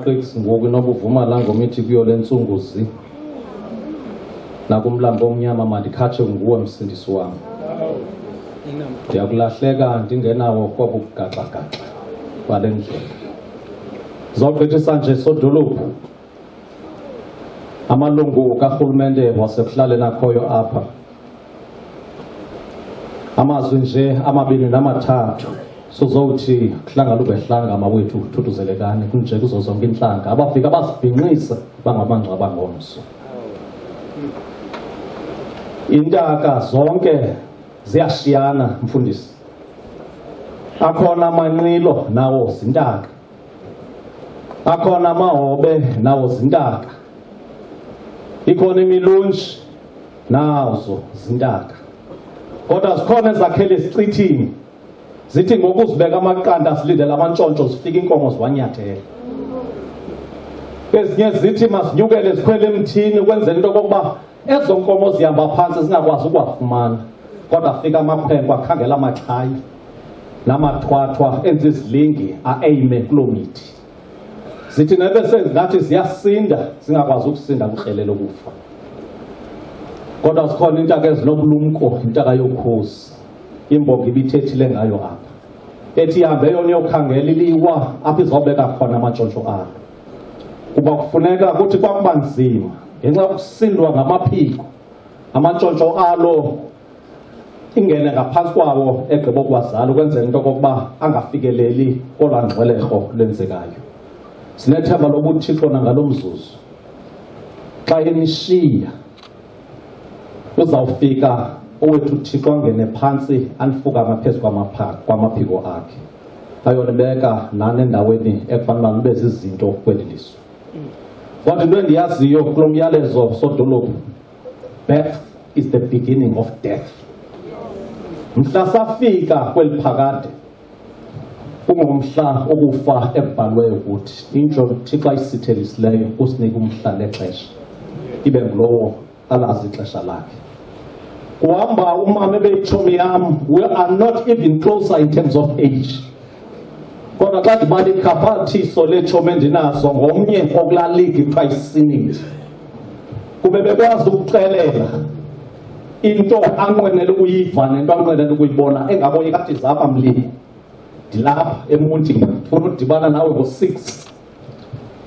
Tricks ngoku noba uvuma la ngomithi kuyo le ntsunguzi nakumlambo omnyama mandikhatshe nguwe msindisi wam. Ndiyakulahleka ndingenawo kwabo kugaxa-gaxa bale ndlela. Zogqithisa nje sodolophu amalungu karhulumente wasekuhlaleni akhoyo apha. Amazwi nje amabini namathathu sozowuthi kuhlanga lubehlanga mawethu thuthuzelekani kunje kuzo zonke intlanga abafika basibhinqisa bangabangcwaba ngomso. Intaka zonke ziyashiyana mfundisi. Akhona amanqilo nawo zintaka. Akhona amahobe nawo zintaka. Ikhona imilunji nazo zintaka. Kodwa zikhona ezakhele esicithini. Zithi ngokuzibeka amaqanda silindele amantshontsho zifika inkomo ziwanyathela. Ezinye zithi masinyukele zikhwele emthini ukwenzela into yokokuba ezo nkomo zihamba phantsi zingakwazi ukuwafumana. Kodwa afika amakhwenkwe akhangela amaxhayi namathwathwa enza izilingi aeyime kuloo mithi. Zithi nebe sengathi ziyasinda zingakwazi ukusinda kukrele lokufa. Kodwa zikhona intaka ezinobulumko, intaka yokhozi. Imbongo ibithethile ngayo apha. Ethi ihambe yona yokhangela iliwa apha izobeka khona amantshontsho ayo. Kuba kufuneka kuthi kwakuba nzima ngenxa yokusindwa ngamaphiko amantshontsho alo ingene ngaphantsi kwawo egqiba ukuwazala ukwenzela into yokokuba angafikeleli kolwaa ngxweleko lwenzekayo. Sinethemba loba uThixo nangalo mzuzu xa enishiya uzawufika owethu uThixo angene phantsi anifuka ngaphezu kwamaphiko akhe ayonibeka nani endaweni ekufanele nibe zizinto kweli lizwe. Kodwa into endiyaziyo kulo myalezo sodolophu, birth is the beginning of death. Mhla safika kweli phakade ungumhla okufa ekubhalweyo ukuthi intsho uThixo ayisithelisileyo usinika umhla lexesha ibe ngulowo alazi ixesha lakhe. Kuhamba umama ebeyitshomi yam, we are not even closer in terms of age. Kodwa xa ndibala ikhaphathiso letshomi endinazo ngomnye okulaa ligi kuthiwa yisiniti. Kube bekwazi ukuxelela into anqwenela ukuyiva nento anqwenela ukuyibona engaboyi kathi zapha mlimi. Ndilapha eMonti ndifuna udibana nawe ngo-6.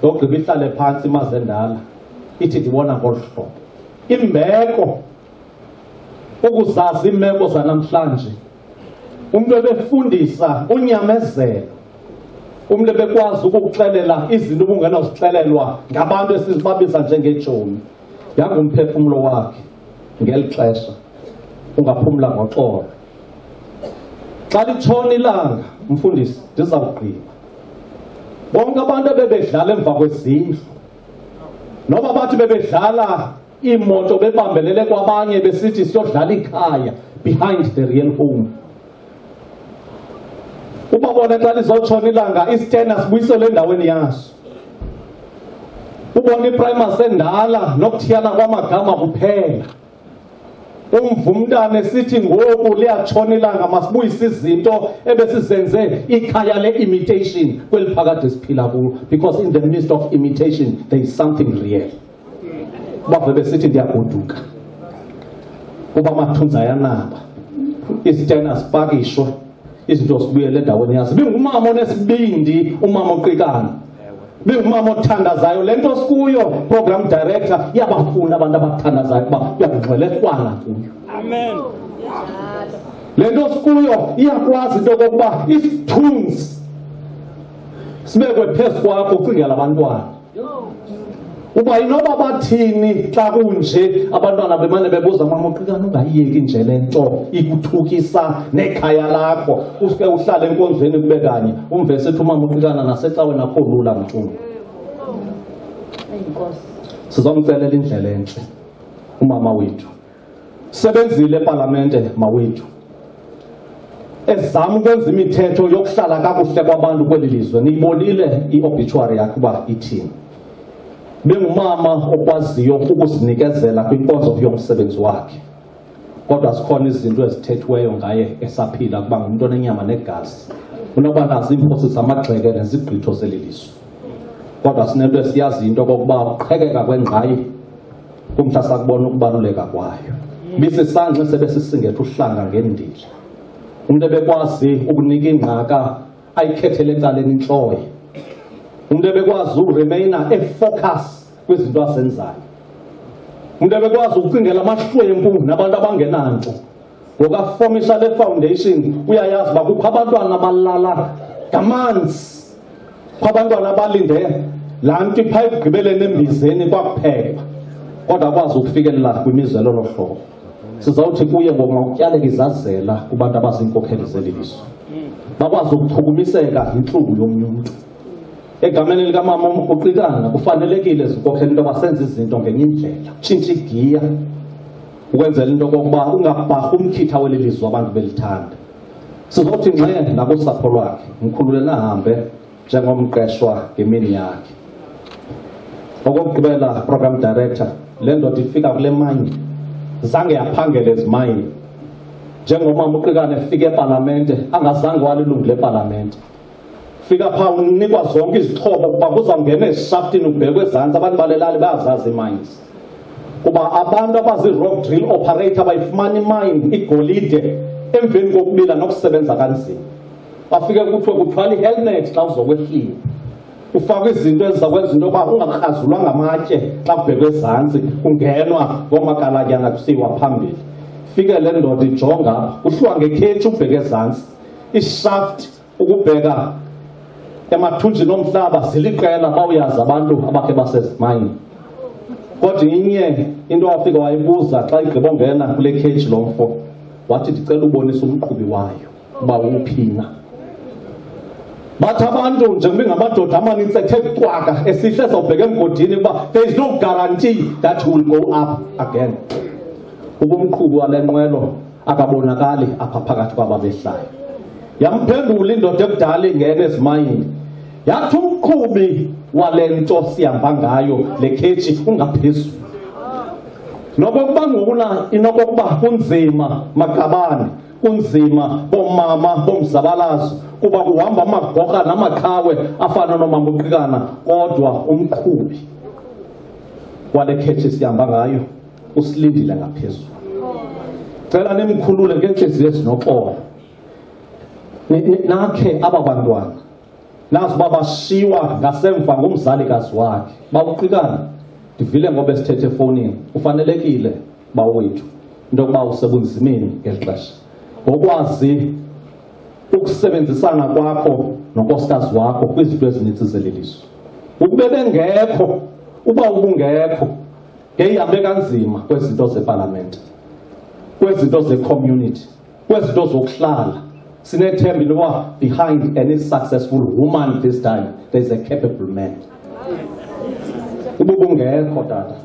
Yogqiba ihlale phantsi imazendala ithi ndibona ngolu hlobo. Imbeko ukuzazi imeko zanamhlanje. Umntu ebefundisa unyamezelo. Umntu ebekwazi ukukuxelela izinto ubungenazixelelwa ngabantu esizibabiza njengeetshomi. Yangumphefumlo wakhe ngeli xesha ungaphumla ngoxolo. Xa litshona ilanga mfundisi ndizawugqiba. Bonke abantu ebebedlala emva kwezindlu noba bathi bebedlala iimoto bebambelele kwabanye besithi siyodlala ikhaya behind the real home. Ubabona xa lizotshona ilanga isitena sibuyiselwe endaweni yaso. Ubona iprima sendala nokuthiyana kwamagama kuphela. Umva umntana esithi ngoku liyatshona ilanga masibuyise izinto ebesizenze ikhaya le-imitation kweli phakade siphila kulo, because in the midst of imitation there is something real. Bave besithi ndiyagoduka kuba amathunzi ayanaba, isitena sipakishwe, izinto zibuyele endaweni yazo. Bingumama onesibindi, umama oqikana, bingumama othandazayo. Le nto sikuyo program director iyabafuna abantu abathandazayo kuba uyakungxwelekwana kuyo. Amen. Le nto sikuyo iyakwazi into yokokuba isithunzi sibekwe phezu kwakho ucingela abantwana. Uba inoba bathini xa kunje abantwana bemane bebuza mama uqikana ungayiyeki nje le nto ikuthukisa nekhaya lakho usuke uhlale enkonzweni kube kanye umve sethi umama uqikana nasecaweni akho lula mntungu. Sizomcelela indlela entle umama wethu. Sebenzile eParlamente mawethu. Ezama ukwenza imithetho yokuhlala kakuhle kwabantu kweli lizwe. Niyibonile i-obituary yakhe uba ithini. Bengumama okwaziyo ukuzinikezela kwinkonzo yomsebenzi wakhe. Kodwa zikhona izinto ezithethiweyo ngaye esaphila kuba ngumuntu onenyama negazi. Unoba nazo iimphosi zamagxeke nezigqitho zeli lizwe. kodwa sinento esiyazi into kokuba ukuqhekeka kwengqayi kumhla sakubona ukubaluleka kwayo. Bisisangxe sebesisingethe uhlanga ngendile. Umuntu ebekwazi ukunika ingqaka ayikhethele ecaleni inhloyo. Umuntu ebekwazi ukuremaina efocus kwizinto asenzayo. Umuntu ebekwazi ukucingela amahlwempu nabantu abangenanto. Ngokafomisa le foundation uyayazi uba kukho abantwana abalala ngamanzi, kukho abantwana abalinde laa nto iphaa ekugqibeleni embizeni kwakuphekwa, kodwa akwazi ukufikelela kwimizelo lohlobo. Sizawuthi kuye ngokutyaleka izazela kubantu abaziinkokheli zeli lizwe, bakwazi ukuchukumiseka yintlungu yomnye umntu. Egameni likamama uMrhuqikana kufanelekile izinkokheli into basenza izinto ngenye indlela, utshintsha igiya ukwenzela into kokuba ungabharhi umkhitha weli lizwe abantu belithanda. Sizothi ngxe nakusapho lwakhe ngikhulule nahambe njengomqeshwa ngemini yakhe. Okokugqibela, program director, le ndoda ifika kule mine zange yaphangela ezimayini. Njengomama uMrhuqikana efika epalamente angazange walilungu lepalamente, fika phaa unikwa zonke izixhobo kuba kuzawungena ezishaftini ubhekwe ezantsi. Abantu balelali bayazazi ii-mines kuba abantu abazi-rock drill operator bayifumana imine igolide emveni kokubila nokusebenza kanzima. Bafike kuthiwe kuthwala i-helmet xa uzokwehlile, ufakwe izinto ezizakwenza into yoba ungakrazulwa ngamatye xa kubhekwe ezantsi, kungenwa ngoomakalatyana kusiwa phambili. Fike le ndoda ijonga apha, kuhliwa ngekhetshi ubheke ezantsi, ishaft ukubheka emathunjini omhlaba ziliqela bawuyazi abantu abakhe basezimayini. Kodwa inye into wafika wayibuza xa igqibongena kule khetshi lo mfo, wathi ndicela ubonisa umqhubi wayo uba uphina. Bathi abantu njengoba ingamadoda amanintsi ethe cwaka esihle ezawubheka emgodini ukuba there is no guarantee that he will go up again. Ubumqhubi wale nqwelo akabonakali apha phakathi kwababehlayo. Yamphendula indoda ekudala ingena ezimayini, yathi umqhubi wale nto sihamba ngayo le khetshi ungaphezulu. Nokokuba ngokuna inokokuba kunzima Maqabane, kunzima bomama bomzabalazo kuba kuhamba amagorha namaqhawe afana nomama uMrhuqikana, kodwa umqhubi wale khetshi sihamba ngayo usilindile ngaphezulu. Cela nimkhulule ngenhliziyo ezinoxolo. Nakhe aba bantwana nazi uba bashiywa ngasemva ngumzalikazi wakhe. BaUMrhuqikana, ndivile ngoba esithethe efowunini, ufanelekile bawethu into yokuba usebunzimeni ngeli xesha ngokwazi ukusebenzisana kwakho nonkosikazi wakho kwizinto ezinintsi zeli lizwe. Ukube bengekho, uba ubungekho, ngeyihambe kanzima kwezinto zepalamente, kwezinto ze-community, kwezinto zokuhlala. Sinethemba lokuba behind any successful woman this time there is a capable man. Ubungekho tata,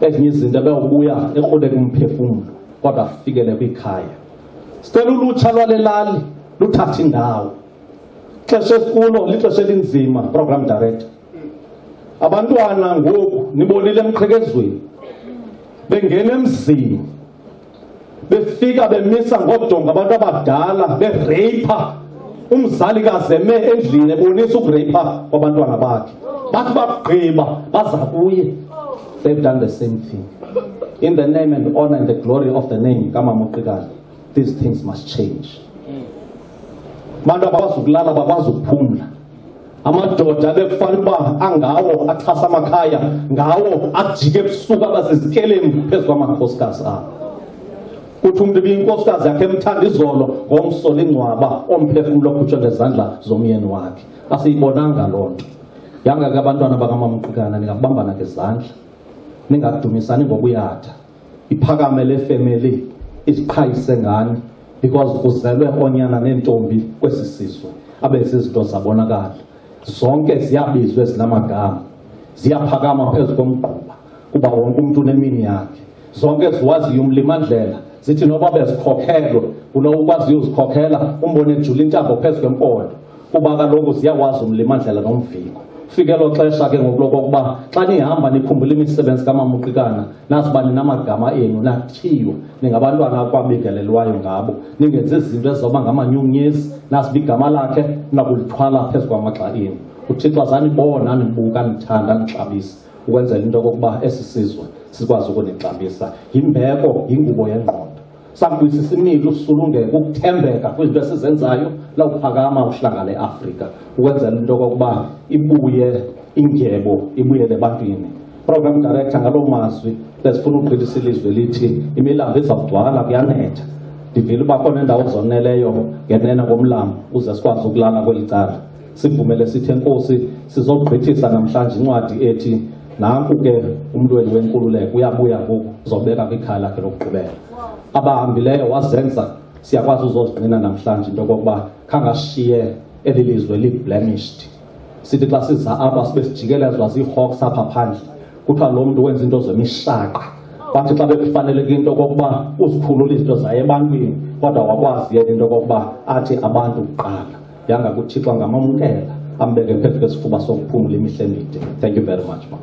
ezinye izinto ebewubuya ekroleka umphefumlo kodwa afikele kwikhaya. Sicela ulutsha lwalelali luthatha indawo. Ixesha esikulo lixesha elinzima, program director. Abantwana ngoku nibonile emqhekezweni bengena emzini befika bemisa ngodonga abantu abadala bereyipha umzalikazi eme endlini ebonisa ukureyipha kwabantwana bakhe. Bathi bagqiba baza kuye. They've done the same thing. In the name and honor and the glory of the name kaMama uMrhuqikana, these things must change. Abantu abakwazi ukulala bakwazi ukuphumla. Amadoda bekufanele uba angawo axhasa amakhaya, ngawo ajike ebusuku abazizikeleni phezu kwamakhosikazi abo. Kuthi umuntu ibiyinkosikazi yakhe emthanda izolo ngomso lingcwaba omphefumlo okhutshwe ngezandla zomyeni wakhe. Asiyibonanga loo nto. Yanga-ke abantwana bakaMama uMrhuqikana ningabambana ngezandla, ningadumisani ngokuyatha. Iphakame le family iziqhayise ngani because kuzelwe onyana nentombi kwesi sizwe abezizinto zabonakala. Zonke ziyabizwa ezinamagama, ziyaphakama phezu komgquba kuba wonke umuntu unemini yakhe. Zonke ziwaziyo umlimandlela, zithi noba bezikhokhelwe kulo ukwaziyo uzikhokhela umbone ejula intambo phezu kwempondo kuba kaloku ziyakwazi umlimandlela nomviko. Fike lo xesha ke ngokulokokuba xa nihamba nikhumbula imisebenzi kaMama uMrhuqikana, nazi uba ninamagama enu nathiywa, ningabantwana akwabingelelwayo ngabo, ningenzi izinto ezizawuba ngamanyunyezi, nazi uba igama lakhe nakulithwala phezu kwamagxa enu. uthixo azanibona nibuka nithanda nixabisa ukwenzela into yokokuba esi sizwe sikwazi ukunixabisa. Yimbeko, yingubo yengqondo. Sakubuyisisa imilo, usulungeka, ukuthembeka kwizinto esizenzayo lawuphakama uhlanga le-Afrika ukwenzela into yokokuba ibuye indyebo ibuyele ebantwini. Program director ngaloo mazwi bezifuna ugqithisa ilizwe lithi imilambo izawugcwala kuyanetha. Ndivile uba khona indawo zoneleyo ngenene ngomlambo uze sikwazi ukulala kweli cala. Sivumele sithi enkosi sizogqithisa namhlanje incwadi ethi nanku ke umlweli wenkululeko uyabuya ngoku uzobeka kwikhala lakhe lokugqibela. Abahambileyo wazenza siyakwazi uzozigcina namhlanje into yokokuba khangashiye eli lizwe li-blemished. Sithi xa siza apha sibe sijikelezwa zii-hawks apha phandle kuthiwa lo mntu wenza into zemishaqa. Bathi xa bekufaneleke into yokokuba uzikhulula izinto zayo ebantwini kodwa wakwazi yena into yokokuba athi abantu kuqala. Yanga kuthixo angamamkela ambeke phezu kwesifuba sokuphumula imihla emide. Thank you very much, ma.